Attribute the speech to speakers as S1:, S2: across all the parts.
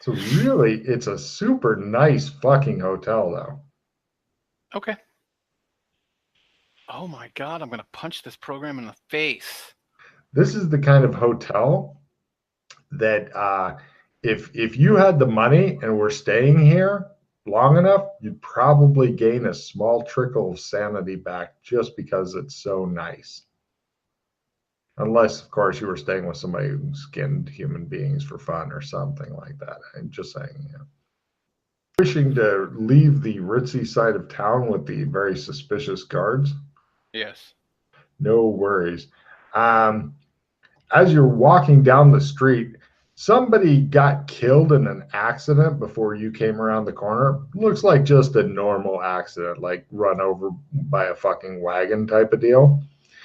S1: So really, it's a super nice fucking hotel, though.
S2: Okay. Oh my God, I'm gonna punch this program in the face.
S1: This is the kind of hotel that if you had the money and were staying here long enough, you'd probably gain a small trickle of sanity back just because it's so nice. Unless, of course, you were staying with somebody who skinned human beings for fun or something like that. I'm just saying, yeah. Wishing to leave the ritzy side of town with the very suspicious guards?
S2: Yes.
S1: No worries. Um, as you're walking down the street, somebody got killed in an accident before you came around the corner. Looks like just a normal accident, like run over by a fucking wagon type of deal.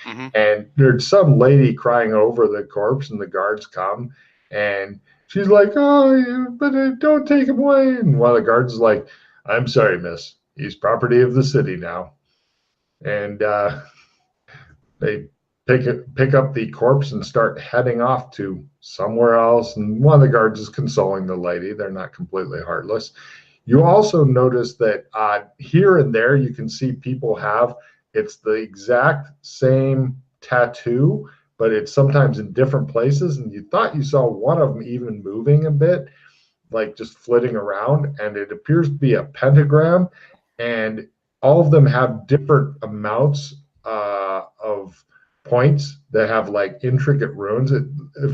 S2: Mm-hmm.
S1: And there's some lady crying over the corpse, and the guards come, and she's like, "Oh, but don't take him away." And one of the guards is like, "I'm sorry, miss. He's property of the city now." And they pick up the corpse and start heading off to somewhere else. And one of the guards is consoling the lady. They're not completely heartless. You also notice that here and there you can see people have it's the exact same tattoo, but it's sometimes in different places. And you thought you saw one of them even moving a bit, like just flitting around, and it appears to be a pentagram. And all of them have different amounts of points that have like intricate runes.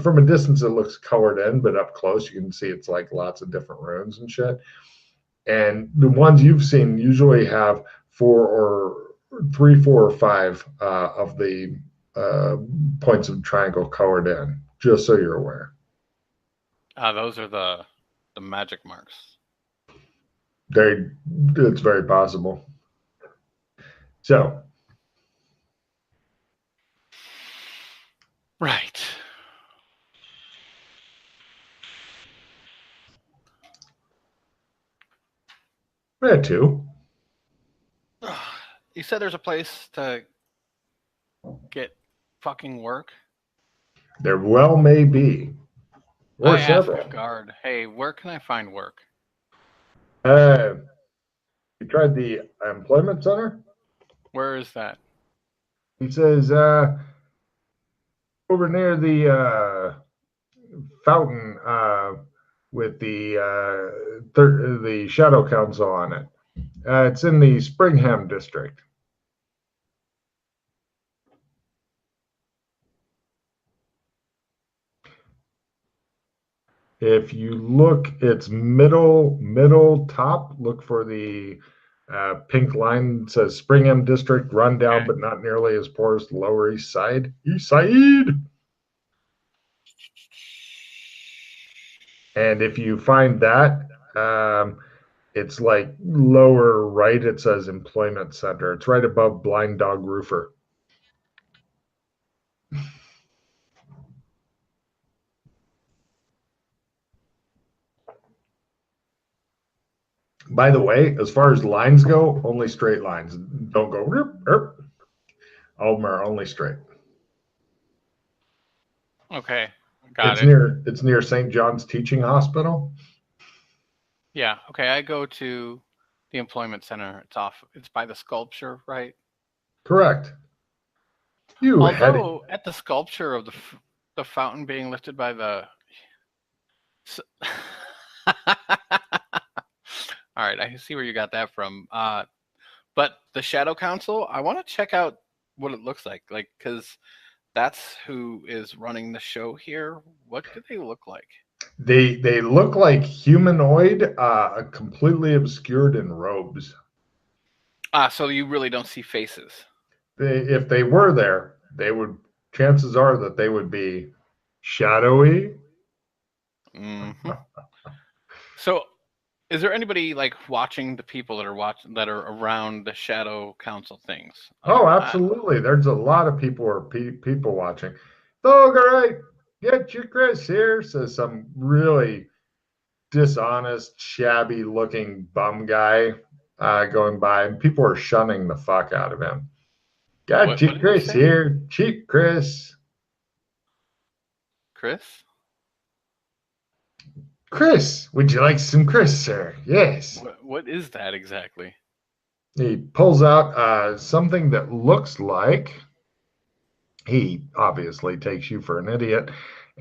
S1: From a distance, it looks colored in, but up close, you can see it's like lots of different runes and shit. And the ones you've seen usually have four or three, four or five of the uh, points of triangle colored in, just so you're aware.
S2: Those are the magic marks.
S1: They, it's very possible. So,
S2: Right.
S1: I had two.
S2: You said there's a place to get fucking work.
S1: There well may be, or
S2: I ask a
S1: several.
S2: guard, "Hey, where can I find work?"
S1: Uh, you tried the employment center?
S2: Where is that?
S1: He says, over near the fountain with the Shadow Council on it. It's in the Springham district. If you look, it's middle top. Look for the pink line that says Springham district, run down,
S2: Okay.
S1: but not nearly as poor as the Lower East Side. East Side. And if you find that, it's like lower right. It says Employment Center. It's right above Blind Dog Roofer. By the way, as far as lines go, only straight lines. Don't go. All of them are only straight.
S2: Okay. Got it.
S1: It's near St. John's Teaching Hospital.
S2: Yeah. Okay. I go to the employment center. It's off. It's by the sculpture, right?
S1: Correct. You head.
S2: Although at the sculpture of the fountain being lifted by the. All right, I see where you got that from. But the Shadow Council, I want to check out what it looks like, because that's who is running the show here. What do they look like?
S1: They look like humanoid, completely obscured in robes.
S2: So you really don't see faces.
S1: If they were there, they would. Chances are that they would be shadowy.
S2: Mm-hmm. So, is there anybody like watching the people that are around the Shadow Council things?
S1: Oh, absolutely. There's a lot of people or people watching. Dog, all right, get you Chris here, says some really dishonest, shabby looking bum guy going by, and people are shunning the fuck out of him. Got
S2: What
S1: you
S2: did he
S1: Chris
S2: say,
S1: here, cheap Chris.
S2: Chris?
S1: Chris, would you like some Chris, sir? Yes.
S2: What is that exactly?
S1: He pulls out something that looks like he obviously takes you for an idiot,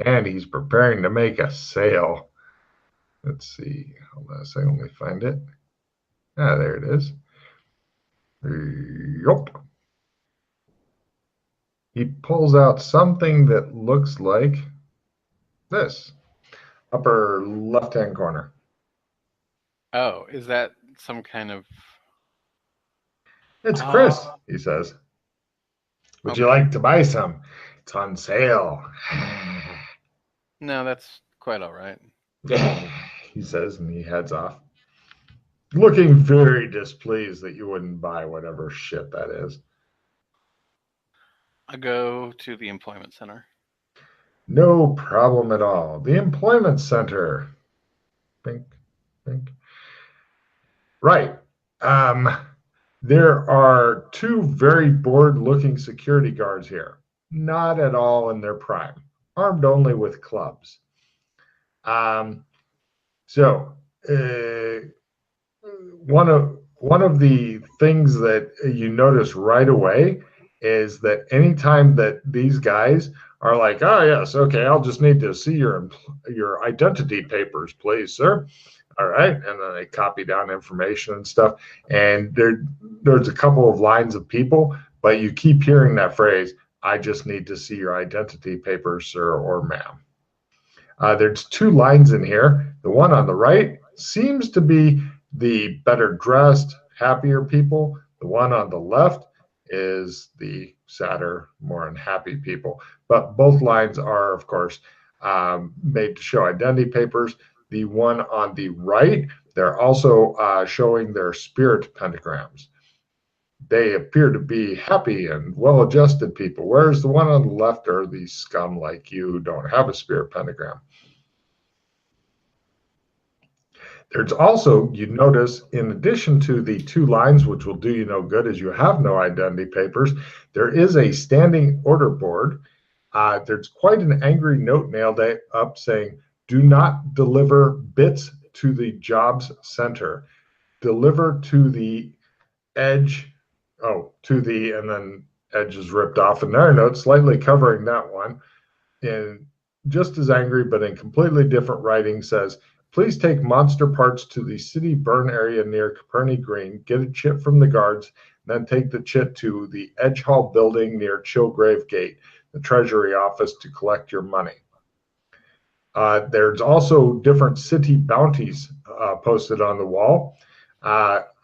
S1: and he's preparing to make a sale. Let's see. Hold on a second. Let me find it. Ah, there it is. Yup. He pulls out something that looks like this. Upper left-hand corner.
S2: Oh, is that some kind of?
S1: It's Chris, he says. Would you
S2: Okay.
S1: like to buy some? It's on sale.
S2: No, that's quite all right.
S1: He says, and he heads off, looking very displeased that you wouldn't buy whatever shit that is.
S2: I go to the employment center.
S1: No problem at all. The employment center. Bink, bink. Right. There are two very bored-looking security guards here, not at all in their prime, armed only with clubs. So one of the things that you notice right away is that anytime that these guys are like, oh yes, okay, I'll just need to see your identity papers, please, sir. All right, and then they copy down information and stuff. And there's a couple of lines of people, but you keep hearing that phrase, I just need to see your identity papers, sir or ma'am. There's two lines in here. The one on the right seems to be the better dressed, happier people. The one on the left is the sadder, more unhappy people. But both lines are, of course, made to show identity papers. The one on the right, they're also showing their spirit pentagrams. They appear to be happy and well-adjusted people, whereas the one on the left are the scum like you who don't have a spirit pentagram. There's also, you notice, in addition to the two lines, which will do you no good as you have no identity papers, there is a standing order board. There's quite an angry note nailed up saying, do not deliver bits to the jobs center. Deliver to the edge. Oh, to the, and then edge is ripped off. And there are notes slightly covering that one. And just as angry, but in completely different writing, says, please take monster parts to the city burn area near Caperni Green, get a chit from the guards, then take the chit to the Edge Hall building near Chilgrave Gate, the treasury office, to collect your money. There's also different city bounties posted on the wall.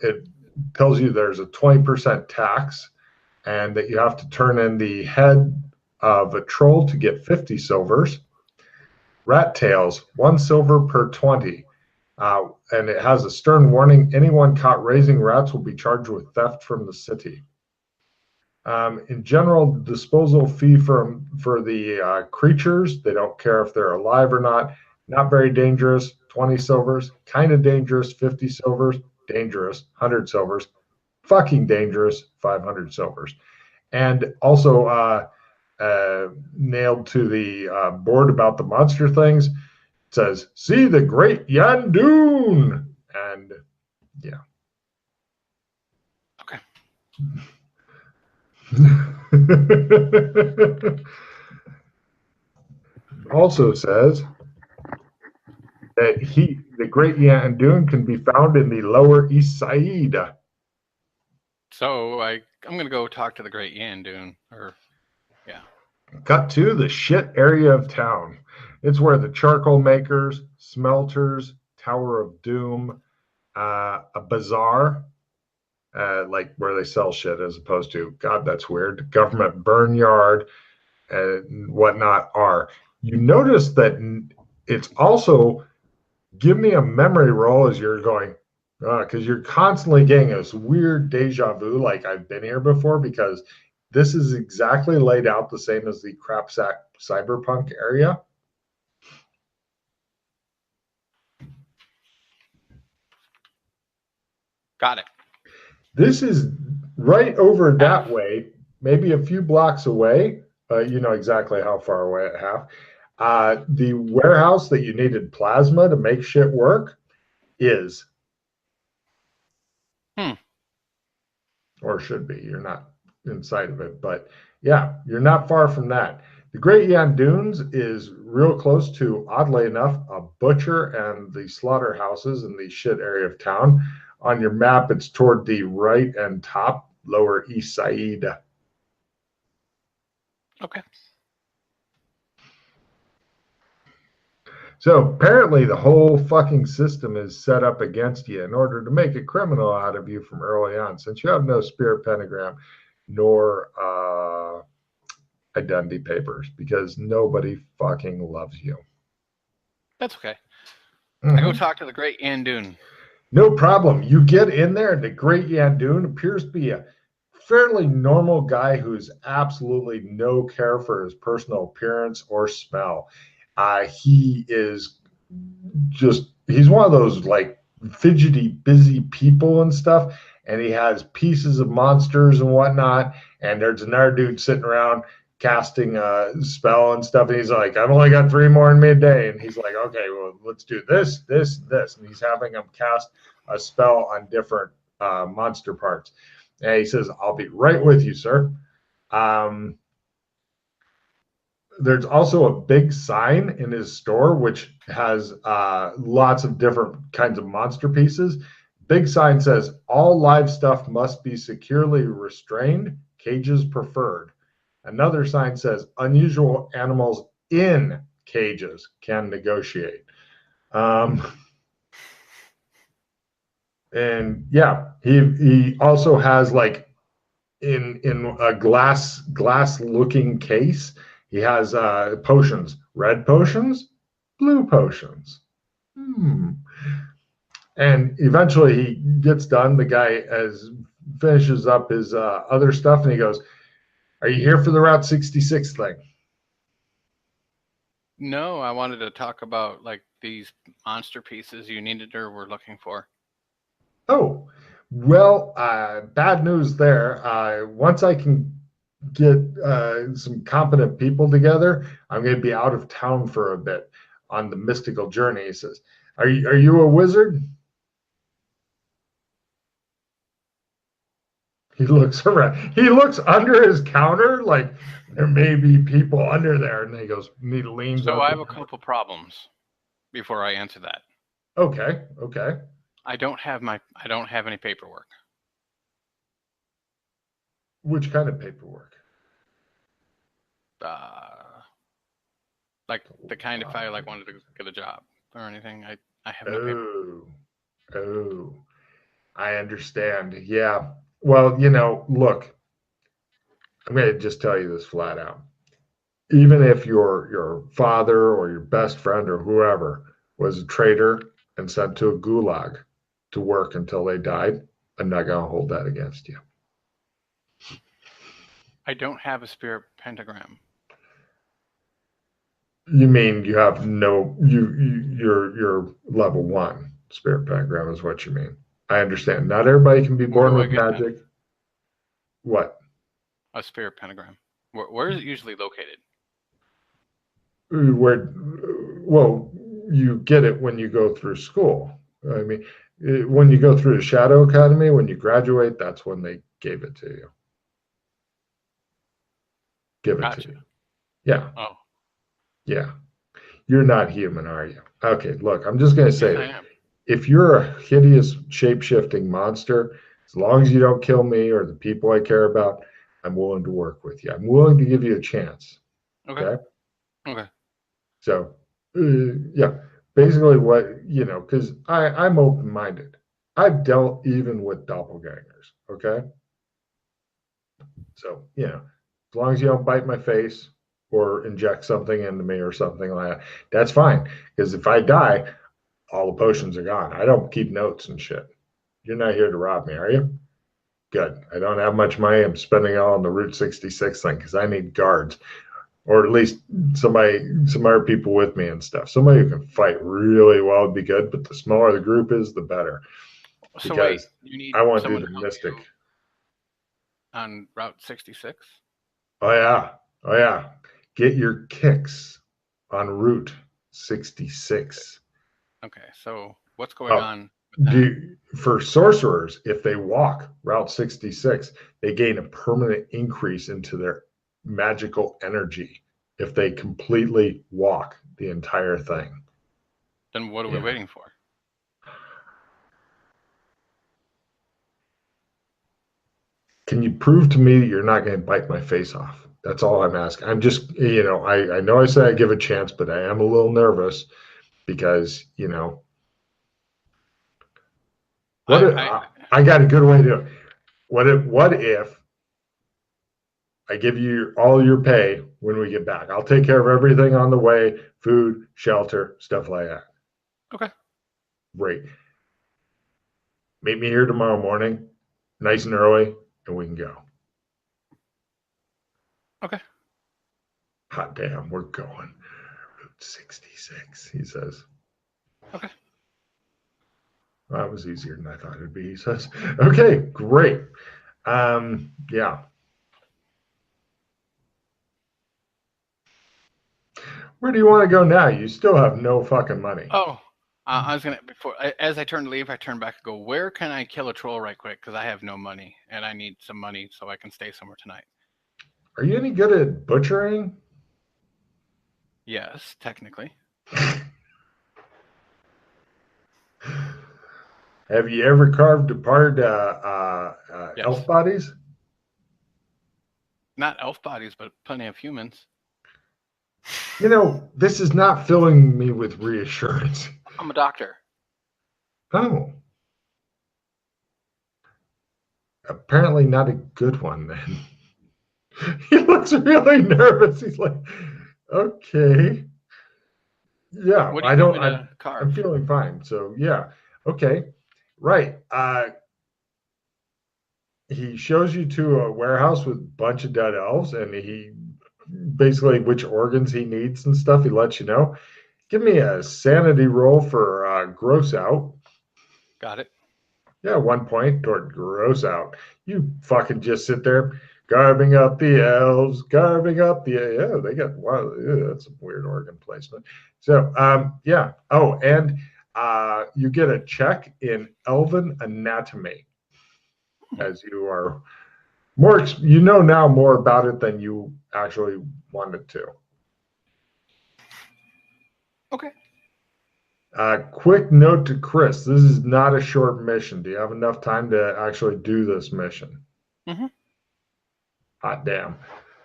S1: It tells you there's a 20% tax and that you have to turn in the head of a troll to get 50 silvers. Rat tails, 1 silver per 20. And it has a stern warning, anyone caught raising rats will be charged with theft from the city. In general, the disposal fee for the creatures, they don't care if they're alive or not very dangerous, 20 silvers, kind of dangerous, 50 silvers, dangerous, 100 silvers, fucking dangerous, 500 silvers. And also nailed to the board about the monster things, it says, see the great Yandoon. And yeah.
S2: Okay.
S1: Also says that the great Yandoon can be found in the Lower East Side.
S2: So I'm gonna go talk to the Great Yandoon, or yeah.
S1: Cut to the shit area of town. It's where the charcoal makers, smelters, Tower of Doom, a bazaar, like where they sell shit as opposed to, God, that's weird, government burn yard and whatnot are. You notice that it's also, give me a memory roll as you're going, because you're constantly getting this weird deja vu, like I've been here before, because this is exactly laid out the same as the crapsack cyberpunk area.
S2: Got it.
S1: This is right over that way, maybe a few blocks away. You know exactly how far away at half. The warehouse that you needed plasma to make shit work is. Or should be. You're not inside of it, but yeah, you're not far from that. The Great Yan Dunes is real close to, oddly enough, a butcher and the slaughterhouses in the shit area of town. On your map, it's toward the right and top, lower east side.
S2: Okay.
S1: So apparently the whole fucking system is set up against you in order to make a criminal out of you from early on, since you have no spirit pentagram nor identity papers, because nobody fucking loves you.
S2: That's okay. I go talk to the Great Yandoon.
S1: No problem. You get in there, and the Great Yandoon appears to be a fairly normal guy who's absolutely no care for his personal appearance or smell. He is just, he's one of those like fidgety, busy people and stuff. And he has pieces of monsters and whatnot. And there's another dude sitting around casting a spell and stuff. And he's like, I've only got 3 more in midday. And he's like, okay, well, let's do this, this, this. And he's having him cast a spell on different monster parts. And he says, I'll be right with you, sir. There's also a big sign in his store which has lots of different kinds of monster pieces. Big sign says all live stuff must be securely restrained, cages preferred. Another sign says unusual animals in cages can negotiate. And yeah, he also has like in a glass looking case, he has potions, red potions, blue potions. And eventually he gets done. The guy finishes up his other stuff, and he goes, are you here for the Route 66 thing?
S2: No, I wanted to talk about like these monster pieces you needed or were looking for.
S1: Oh, well, bad news there. Once I can get some competent people together, I'm going to be out of town for a bit on the mystical journey. He says, are you a wizard? He looks around. He looks under his counter like there may be people under there. And he goes, he leans
S2: So
S1: up.
S2: I have a couple problems before I answer that.
S1: Okay.
S2: I don't have any paperwork.
S1: Which kind of paperwork?
S2: Like the kind if I like wanted to get a job or anything. I have no paperwork.
S1: Oh, I understand. Yeah. Well, look, I'm going to just tell you this flat out. Even if your father or your best friend or whoever was a traitor and sent to a gulag to work until they died, I'm not going to hold that against you.
S2: I don't have a spirit pentagram.
S1: You mean you have you're level 1 spirit pentagram is what you mean. I understand. Not everybody can be born with magic. That? What?
S2: A spirit pentagram. Where is it usually located?
S1: Well, you get it when you go through school. I mean, when you go through the Shadow Academy, when you graduate, that's when they gave it to you. Give it to you. Yeah.
S2: Oh.
S1: Yeah. You're not human, are you? Okay, look, I'm just going to say
S2: yes,
S1: if you're a hideous shape-shifting monster, as long as you don't kill me or the people I care about, I'm willing to work with you. I'm willing to give you a chance.
S2: Okay.
S1: So, yeah, basically what, because I'm open-minded. I've dealt even with doppelgangers, okay? So, as long as you don't bite my face or inject something into me or something like that, that's fine. Because if I die, all the potions are gone. I don't keep notes and shit. You're not here to rob me, are you? Good. I don't have much money. I'm spending it all on the Route 66 thing because I need guards. Or at least some other people with me and stuff. Somebody who can fight really well would be good, but the smaller the group is, the better.
S2: So wait, you need
S1: I want to do the mystic.
S2: On Route 66?
S1: Oh yeah. Get your kicks on Route 66.
S2: Okay, so what's going
S1: Oh,
S2: on with that?
S1: for sorcerers, if they walk Route 66, they gain a permanent increase into their magical energy if they completely walk the entire thing.
S2: Then what are we
S1: Yeah.
S2: waiting for?
S1: Can you prove to me that you're not going to bite my face off? That's all I'm asking. I'm just, I know I said I give a chance, but I am a little nervous because, what if,
S2: I
S1: I got a good way to do it. What if I give you all your pay when we get back? I'll take care of everything on the way, food, shelter, stuff like that.
S2: okay.
S1: Great. Meet me here tomorrow morning, nice and early, and we can go.
S2: Okay.
S1: Hot damn, we're going. Route 66, he says.
S2: Okay.
S1: Well, that was easier than I thought it'd be, he says. Okay, great. Yeah. Where do you want to go now? You still have no fucking money.
S2: Oh, I was gonna as I turn to leave, I turn back and go, where can I kill a troll right quick? Because I have no money and I need some money so I can stay somewhere tonight.
S1: Are you any good at butchering?
S2: Yes, technically.
S1: Have you ever carved apart
S2: Yes.
S1: elf bodies?
S2: Not elf bodies, but plenty of humans.
S1: This is not filling me with reassurance.
S2: I'm a doctor.
S1: Oh. Apparently not a good one then. He looks really nervous. He's like, okay. Yeah,
S2: What do you want me to
S1: I'm
S2: carve?
S1: feeling fine. So yeah. Okay. Right. He shows you to a warehouse with a bunch of dead elves, and he basically which organs he needs and stuff. He lets you know. Give me a sanity roll for gross out.
S2: Got it.
S1: Yeah, 1 point toward gross out. You fucking just sit there carving up the elves, carving up the they got wow, that's a weird organ placement. So yeah. Oh, and you get a check in elven anatomy as you are more now more about it than you actually wanted to.
S2: Okay.
S1: Quick note to Chris: this is not a short mission. Do you have enough time to actually do this mission?
S2: Mm-hmm.
S1: Hot damn.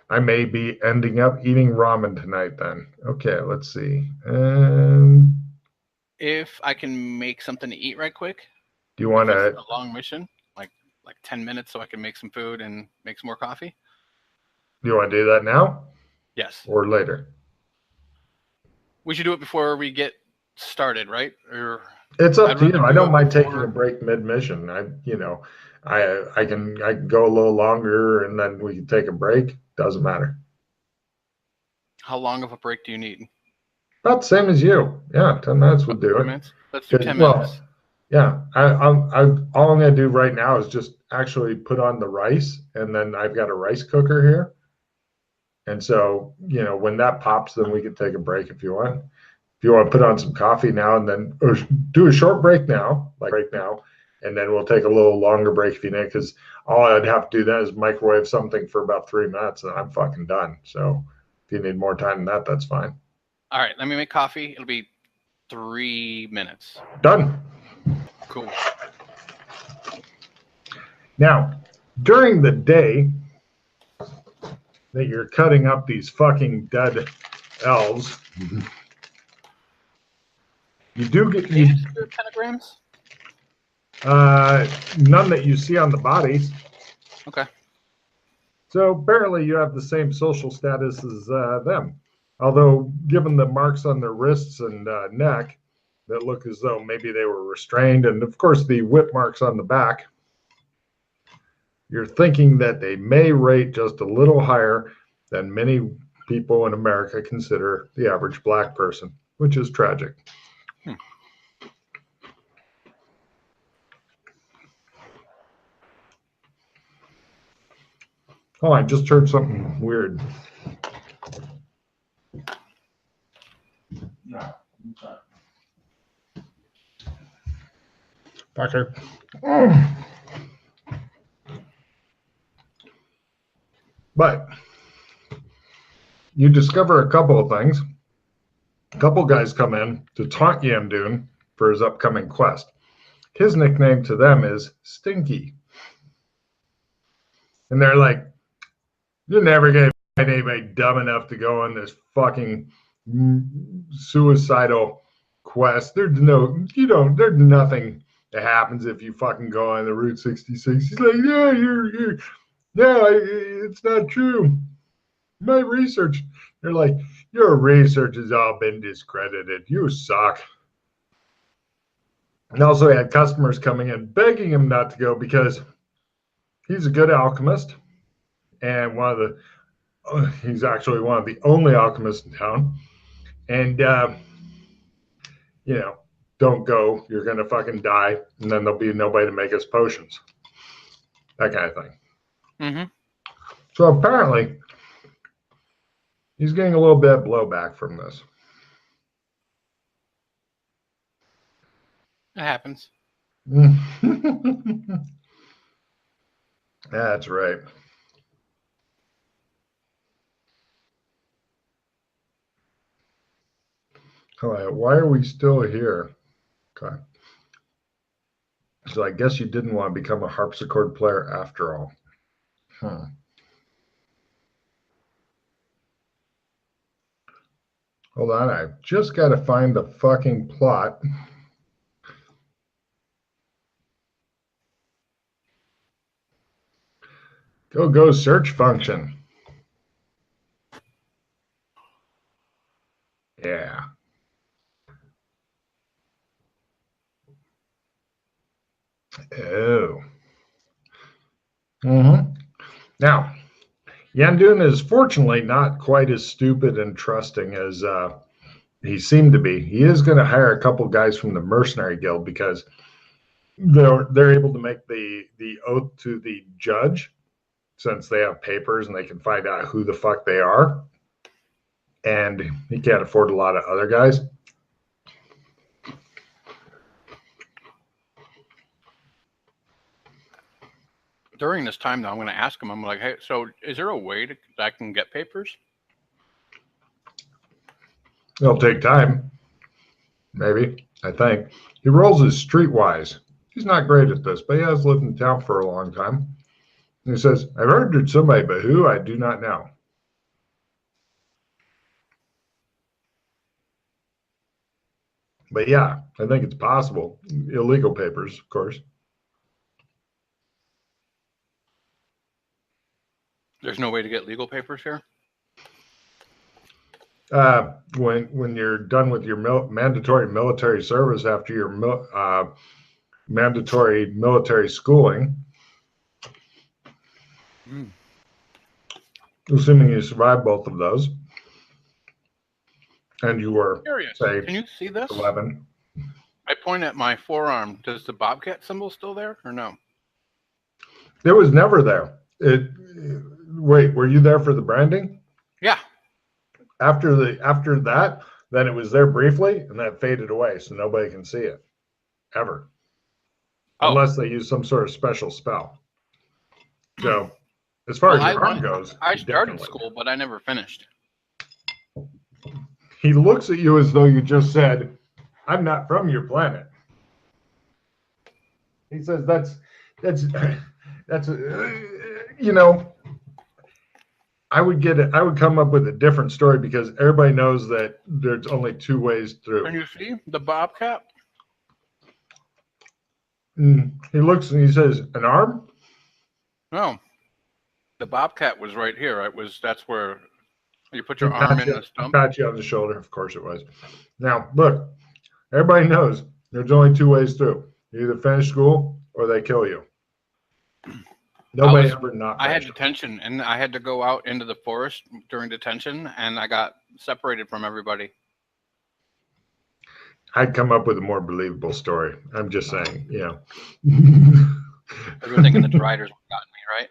S1: I may be ending up eating ramen tonight then. Okay, let's see.
S2: If I can make something to eat right quick,
S1: Do you want
S2: if
S1: to,
S2: it's a long mission, like 10 minutes so I can make some food and make some more coffee?
S1: do that now
S2: Yes.
S1: or later?
S2: We should do it before we get started, right? Or
S1: It's up
S2: I'd
S1: to
S2: rather
S1: you. I
S2: do
S1: don't
S2: it
S1: mind taking a
S2: before.
S1: break mid-mission. I can go a little longer and then we can take a break. Doesn't matter.
S2: How long of a break do you need?
S1: About the same as you. Yeah, 10 minutes would
S2: About
S1: do
S2: 10
S1: it.
S2: minutes? Let's do 10
S1: Well,
S2: minutes.
S1: yeah. All I'm gonna do right now is just actually put on the rice, and then I've got a rice cooker here. And so, when that pops, then we can take a break if you want. If you want to put on some coffee now and then, or do a short break now, like right now, and then we'll take a little longer break if you need, because all I'd have to do then is microwave something for about 3 minutes and I'm fucking done. So if you need more time than that, that's fine.
S2: All right, let me make coffee. It'll be 3 minutes.
S1: Done.
S2: Cool.
S1: Now, during the day that you're cutting up these fucking dead elves, you do get
S2: Can you do pentagrams?
S1: none that you see on the bodies.
S2: Okay.
S1: So apparently you have the same social status as them. Although, given the marks on their wrists and neck that look as though maybe they were restrained, and of course the whip marks on the back, you're thinking that they may rate just a little higher than many people in America consider the average black person, which is tragic. Oh, I just heard something weird. Fucker. But you discover a couple of things. A couple guys come in to taunt Yandun for his upcoming quest. His nickname to them is Stinky. And they're like, you're never going to find anybody dumb enough to go on this fucking suicidal quest. There's nothing that happens if you fucking go on the Route 66. He's like, it's not true. My research. They're like, your research has all been discredited. You suck. And also he had customers coming in begging him not to go because he's a good alchemist and he's actually one of the only alchemists in town. And, don't go. You're going to fucking die. And then there'll be nobody to make us potions. That kind of thing.
S2: Mm-hmm.
S1: So apparently, he's getting a little bit of blowback from this.
S2: It happens.
S1: That's right. All right, why are we still here? Okay. So I guess you didn't want to become a harpsichord player after all. Hold on, I've just got to find the fucking plot. Go search function. Yeah. Oh. Now, Yandun is fortunately not quite as stupid and trusting as he seemed to be. He is going to hire a couple guys from the mercenary guild because they're able to make the oath to the judge since they have papers and they can find out who the fuck they are. And he can't afford a lot of other guys.
S2: During this time, though, I'm going to ask him. I'm like, hey, so is there a way that I can get papers?
S1: It'll take time. Maybe, I think. He rolls his streetwise. He's not great at this, but he has lived in town for a long time. And he says, I've heard there's somebody, but who, I do not know. But yeah, I think it's possible. Illegal papers, of course.
S2: There's no way to get legal papers here?
S1: When you're done with your mandatory military service after your mandatory military schooling, assuming you survive both of those, and you were, say,
S2: can you see this?
S1: 11.
S2: I point at my forearm. Does the Bobcat symbol still there or no?
S1: It was never there. Wait, were you there for the branding?
S2: Yeah.
S1: After that, then it was there briefly, and that faded away, so nobody can see it ever, unless they use some sort of special spell. So, as far as your arm goes,
S2: I started school, but I never finished.
S1: He looks at you as though you just said, "I'm not from your planet." He says, "That's I would come up with a different story because everybody knows that there's only two ways through."
S2: Can you see the Bobcat?
S1: He looks and he says, "An arm?"
S2: No. The Bobcat was right here. That's where you put your arm in the stump.
S1: Pat you on the shoulder. Of course it was. Now, look, everybody knows there's only two ways through. You either finish school or they kill you. Nobody ever not.
S2: I had detention, and I had to go out into the forest during detention, and I got separated from everybody.
S1: I'd come up with a more believable story. I'm just saying,
S2: You're thinking the Riders got me, right?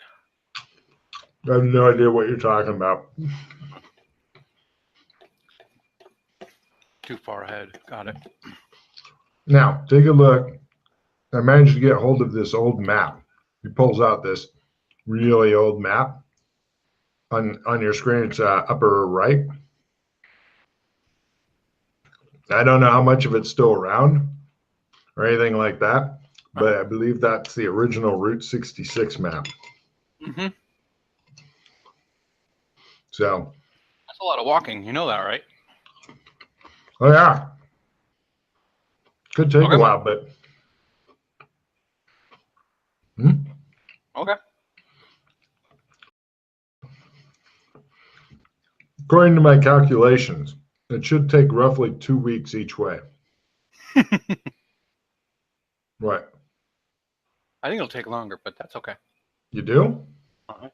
S1: I have no idea what you're talking about.
S2: Too far ahead. Got it.
S1: Now, take a look. I managed to get hold of this old map. He pulls out this really old map. On your screen, it's upper right. I don't know how much of it's still around or anything like that, but I believe that's the original Route 66 map.
S2: Mm-hmm.
S1: So
S2: that's a lot of walking. You know that, right?
S1: Oh yeah, could take a while, but
S2: Okay.
S1: According to my calculations, it should take roughly 2 weeks each way. What?
S2: I think it'll take longer, but that's okay.
S1: You do?
S2: Uh-huh.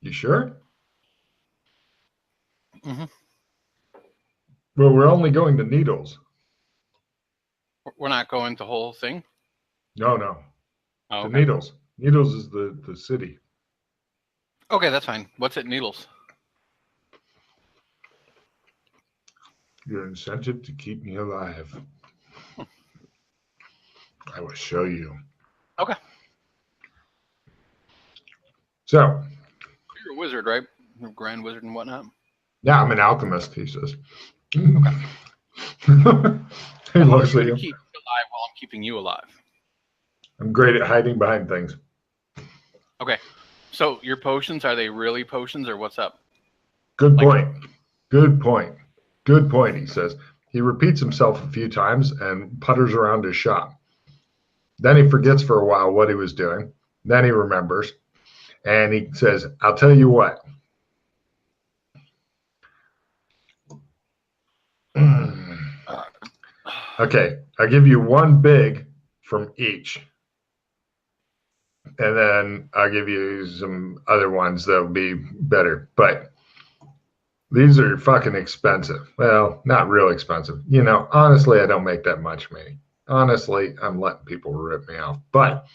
S1: You sure?
S2: Mm-hmm.
S1: Well, we're only going to Needles.
S2: We're not going the whole thing?
S1: No, no.
S2: Oh,
S1: To
S2: okay.
S1: Needles. Needles is the city.
S2: Okay, that's fine. What's at Needles?
S1: Your incentive to keep me alive. I will show you.
S2: Okay.
S1: So.
S2: You're a wizard, right? You're a grand wizard and whatnot.
S1: Yeah, I'm an alchemist, he says.
S2: Okay.
S1: He
S2: How
S1: looks
S2: are you
S1: at
S2: going
S1: you.
S2: to keep me alive while I'm keeping you alive?
S1: I'm great at hiding behind things.
S2: Okay. So your potions, are they really potions or what's up?
S1: Good point. Good point. Good point, he says. He repeats himself a few times and putters around his shop. Then he forgets for a while what he was doing. Then he remembers. And he says, I'll tell you what. Okay, I'll give you one big from each. And then I'll give you some other ones that'll be better. But these are fucking expensive. Well, not real expensive. You know, honestly, I don't make that much money. Honestly, I'm letting people rip me off. But,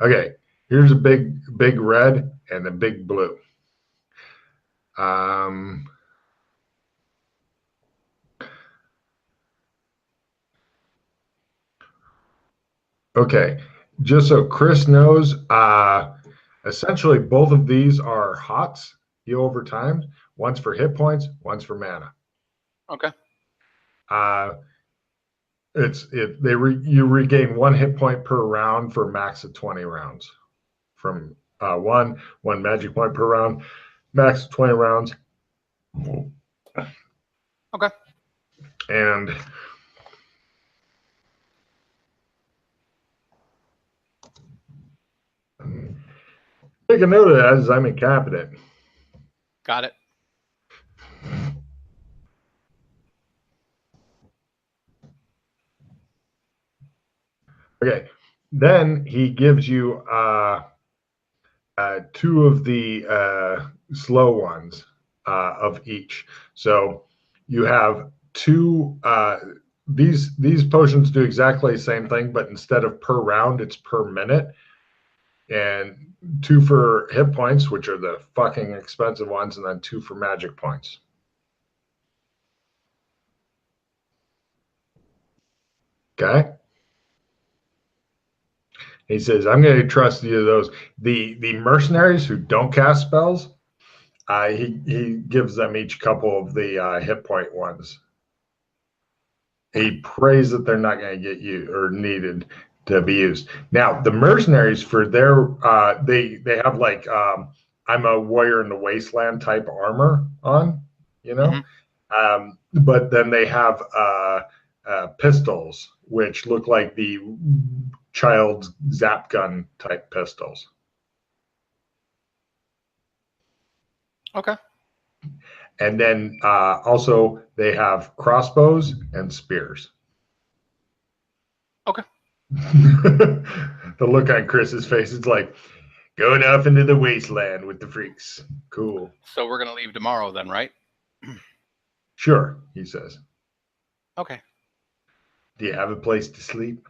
S1: okay, here's a big red and a big blue. Okay, just so Chris knows, essentially both of these are hots heal over time. One's for hit points, one's for mana.
S2: Okay.
S1: You regain 1 hit point per round for a max of 20 rounds. From one magic point per round, max of 20 rounds.
S2: Okay.
S1: And take a note of that as I'm incompetent.
S2: Got it.
S1: Okay. Then he gives you 2 of the slow ones of each. So you have 2. These potions do exactly the same thing, but instead of per round, it's per minute. And 2 for hit points, which are the fucking expensive ones, and then 2 for magic points. Okay. He says, I'm going to trust you to those. The mercenaries who don't cast spells, he gives them each couple of the hit point ones. He prays that they're not going to get you or needed to be used. Now, the mercenaries for their they have like I'm a warrior in the wasteland type armor on, you know. But then they have pistols, which look like the child's zap gun type pistols.
S2: Okay.
S1: And then also they have crossbows and spears.
S2: Okay.
S1: The look on Chris's face is like, going off into the wasteland with the freaks. Cool.
S2: So we're going to leave tomorrow then, right?
S1: Sure, he says.
S2: Okay.
S1: Do you have a place to sleep?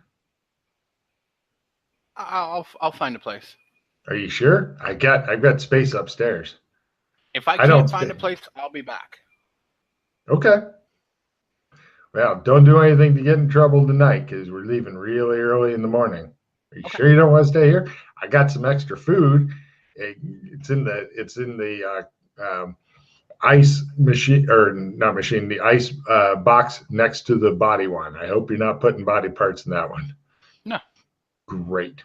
S2: I'll find a place.
S1: Are you sure? I've got space upstairs.
S2: If I can't find a place, I'll be back.
S1: Okay. Well, don't do anything to get in trouble tonight because we're leaving really early in the morning. Are you
S2: Okay.
S1: sure you don't want to stay here? I got some extra food. It's in the ice machine, or not machine, the ice box next to the body one. I hope you're not putting body parts in that one.
S2: No.
S1: Great.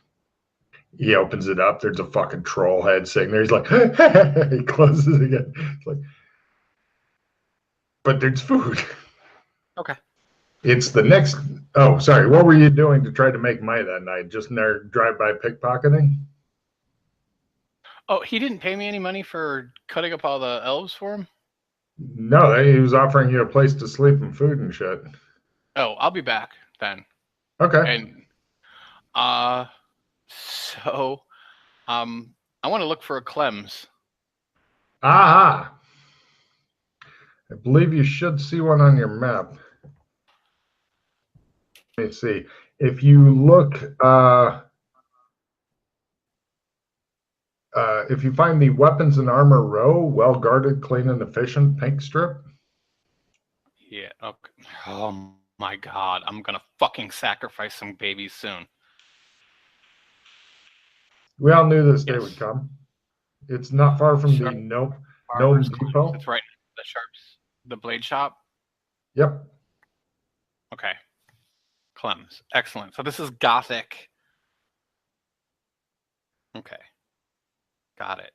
S1: He opens it up. There's a fucking troll head sitting there. He's like, he closes it again. It's like, but there's food.
S2: Okay.
S1: It's the next. Oh, sorry. What were you doing to try to make money that night? Just in there drive-by pickpocketing?
S2: Oh, he didn't pay me any money for cutting up all the elves for him?
S1: No, he was offering you a place to sleep and food and shit.
S2: Oh, I'll be back then.
S1: Okay.
S2: And so I want to look for a Clem's.
S1: Aha. I believe you should see one on your map. Let me see. If you look, if you find the weapons and armor row, well guarded, clean, and efficient pink strip.
S2: Yeah. Okay. Oh my God, I'm gonna fucking sacrifice some babies soon.
S1: We all knew this day would come. It's not far from the Gnome Depot.
S2: It's right. The sharps, the blade shop.
S1: Yep.
S2: Okay. Clem's. Excellent. So this is Gothic. Okay. Got it.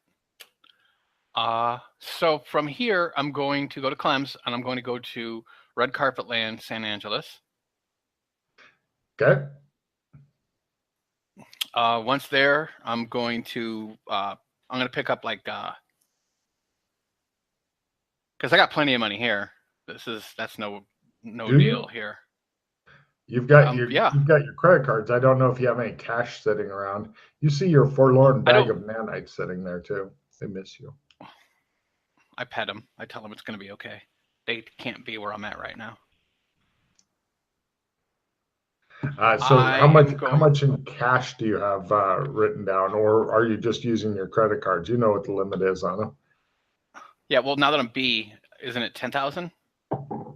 S2: So from here, I'm going to go to Clem's and I'm going to go to Red Carpet Land, San Angeles.
S1: Okay.
S2: Once there, I'm going to pick up like because I got plenty of money here. That's no deal here.
S1: You've got you've got your credit cards. I don't know if you have any cash sitting around. You see your forlorn bag of nanites sitting there too. They miss you.
S2: I pet them. I tell them it's going to be okay. They can't be where I'm at right now.
S1: So how much in cash do you have written down, or are you just using your credit cards? You know what the limit is on them.
S2: Yeah, well, now that I'm B, isn't it 10,000?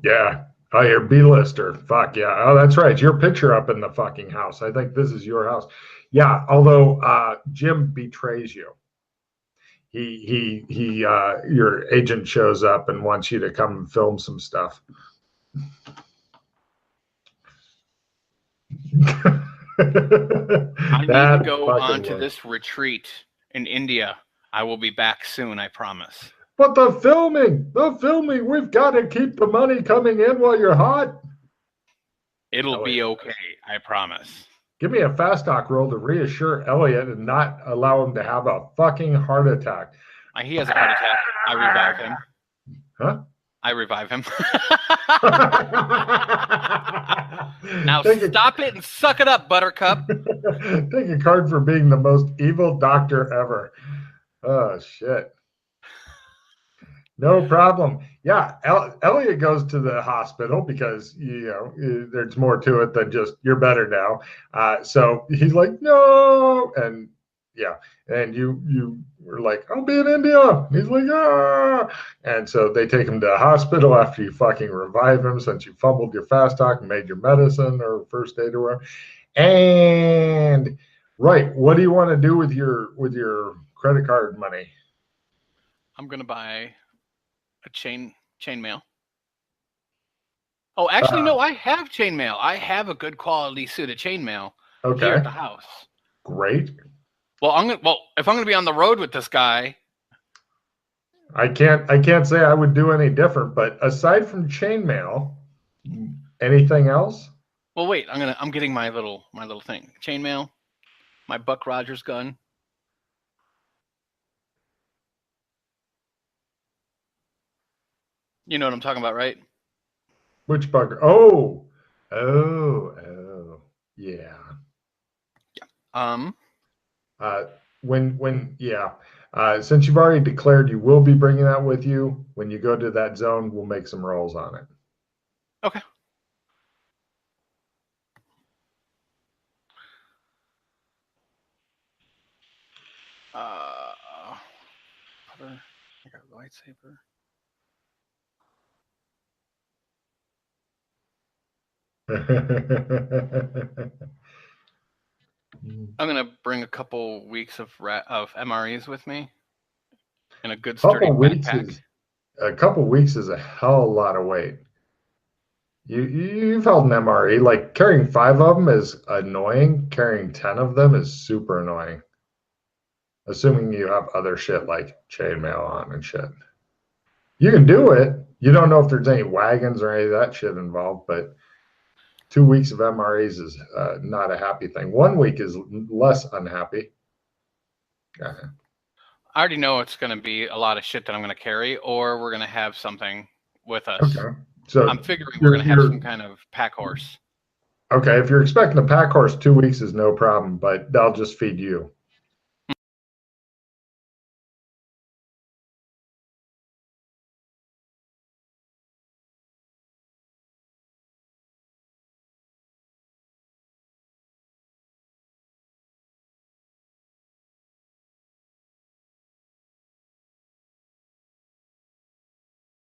S1: Yeah. Oh, you're B-lister. Fuck yeah. Oh, that's right. Your picture up in the fucking house. I think this is your house. Yeah. Although Jim betrays you. Your agent shows up and wants you to come and film some stuff.
S2: I need to go on to this retreat in India. I will be back soon, I promise.
S1: But the filming, we've got to keep the money coming in while you're hot.
S2: It'll be okay, I promise.
S1: Give me a fast talk roll to reassure Elliot and not allow him to have a fucking heart attack.
S2: He has a heart attack. I revive him.
S1: Huh?
S2: I revive him. Now stop it and suck it up, Buttercup.
S1: Take a card for being the most evil doctor ever. Oh, shit. No problem. Yeah, Elliot goes to the hospital because, there's more to it than just, you're better now. So he's like, no. And yeah, and you were like, I'll be in India. He's like, ah. And so they take him to the hospital after you fucking revive him, since you fumbled your fast talk and made your medicine or first aid or whatever. And right, what do you want to do with your credit card money?
S2: I'm gonna buy a chainmail. Oh, actually, no, I have chainmail. I have a good quality suit of chainmail here at the house.
S1: Great.
S2: Well, if I'm gonna be on the road with this guy,
S1: I can't say I would do any different. But aside from chainmail, anything else?
S2: Well, wait. I'm getting my little thing. Chainmail, my Buck Rogers gun. You know what I'm talking about, right?
S1: Which Buck? Oh, yeah. Since you've already declared you will be bringing that with you, when you go to that zone, we'll make some rolls on it.
S2: Okay. I got a lightsaber. I'm gonna bring a couple weeks of MREs with me in a good sturdy
S1: couple weeks
S2: backpack.
S1: is a couple weeks is a hell of a lot of weight. You've held an MRE. Like carrying 5 of them is annoying. Carrying 10 of them is super annoying. Assuming you have other shit like chainmail on and shit. You can do it. You don't know if there's any wagons or any of that shit involved, but 2 weeks of MREs is not a happy thing. 1 week is less unhappy.
S2: I already know it's gonna be a lot of shit that I'm gonna carry, or we're gonna have something with us.
S1: Okay. So
S2: I'm figuring we're gonna have some kind of pack horse.
S1: okay. If you're expecting a pack horse, 2 weeks is no problem, but they'll just feed you.